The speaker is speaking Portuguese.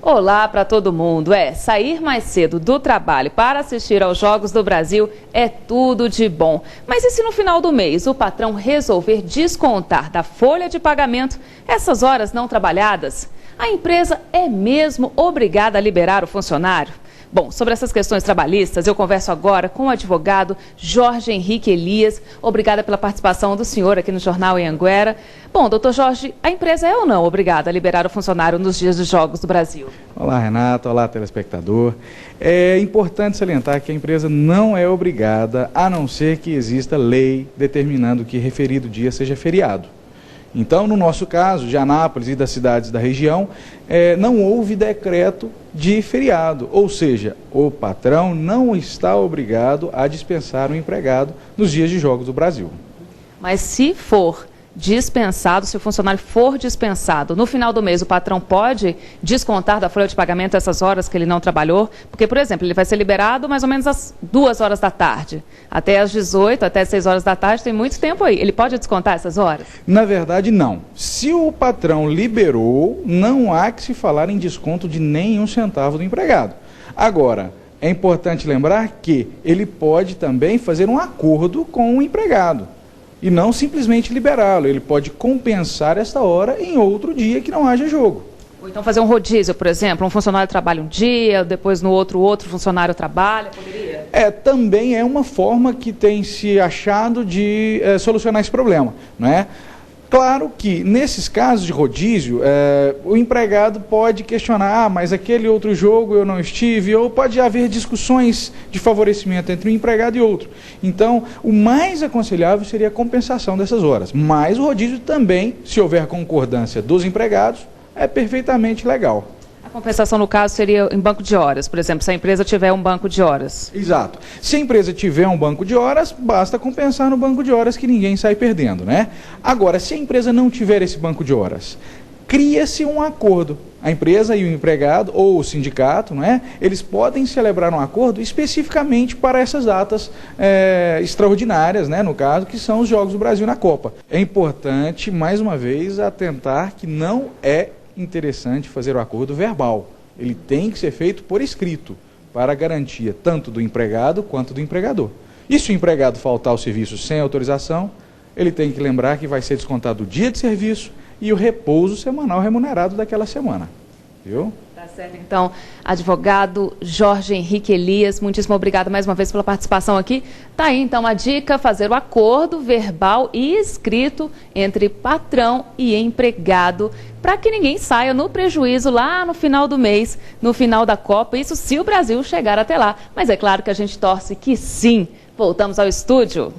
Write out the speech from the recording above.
Olá para todo mundo. Sair mais cedo do trabalho para assistir aos Jogos do Brasil é tudo de bom. Mas e se no final do mês o patrão resolver descontar da folha de pagamento essas horas não trabalhadas? A empresa é mesmo obrigada a liberar o funcionário? Bom, sobre essas questões trabalhistas, eu converso agora com o advogado Jorge Henrique Elias. Obrigada pela participação do senhor aqui no Jornal Anhanguera. Bom, doutor Jorge, a empresa é ou não obrigada a liberar o funcionário nos dias dos Jogos do Brasil? Olá, Renato. Olá, telespectador. É importante salientar que a empresa não é obrigada, a não ser que exista lei determinando que referido dia seja feriado. Então, no nosso caso, de Anápolis e das cidades da região, não houve decreto de feriado, ou seja, o patrão não está obrigado a dispensar o empregado nos dias de Jogos do Brasil. Mas se for dispensado, se o funcionário for dispensado, no final do mês o patrão pode descontar da folha de pagamento essas horas que ele não trabalhou? Porque, por exemplo, ele vai ser liberado mais ou menos às 2 horas da tarde. Até às 18, até às 6 horas da tarde, tem muito tempo aí. Ele pode descontar essas horas? Na verdade, não. Se o patrão liberou, não há que se falar em desconto de nenhum centavo do empregado. Agora, é importante lembrar que ele pode também fazer um acordo com o empregado e não simplesmente liberá-lo. Ele pode compensar esta hora em outro dia que não haja jogo. Ou então fazer um rodízio, por exemplo, um funcionário trabalha um dia, depois no outro funcionário trabalha, poderia? Também é uma forma que tem se achado de solucionar esse problema, não é? Claro que, nesses casos de rodízio, o empregado pode questionar, mas aquele outro jogo eu não estive, ou pode haver discussões de favorecimento entre um empregado e outro. Então, o mais aconselhável seria a compensação dessas horas. Mas o rodízio também, se houver concordância dos empregados, é perfeitamente legal. A compensação, no caso, seria em banco de horas, por exemplo, se a empresa tiver um banco de horas. Exato. Se a empresa tiver um banco de horas, basta compensar no banco de horas que ninguém sai perdendo, né? Agora, se a empresa não tiver esse banco de horas, cria-se um acordo. A empresa e o empregado, ou o sindicato, né, eles podem celebrar um acordo especificamente para essas datas extraordinárias, né, no caso, que são os Jogos do Brasil na Copa. É importante, mais uma vez, atentar que não é interessante fazer o acordo verbal. Ele tem que ser feito por escrito, para a garantia tanto do empregado quanto do empregador. E se o empregado faltar ao serviço sem autorização, ele tem que lembrar que vai ser descontado o dia de serviço e o repouso semanal remunerado daquela semana. Viu? Tá certo, então, advogado Jorge Henrique Elias, muitíssimo obrigado mais uma vez pela participação aqui. Tá aí, então, a dica, fazer o acordo verbal e escrito entre patrão e empregado, para que ninguém saia no prejuízo lá no final do mês, no final da Copa, isso se o Brasil chegar até lá. Mas é claro que a gente torce que sim. Voltamos ao estúdio.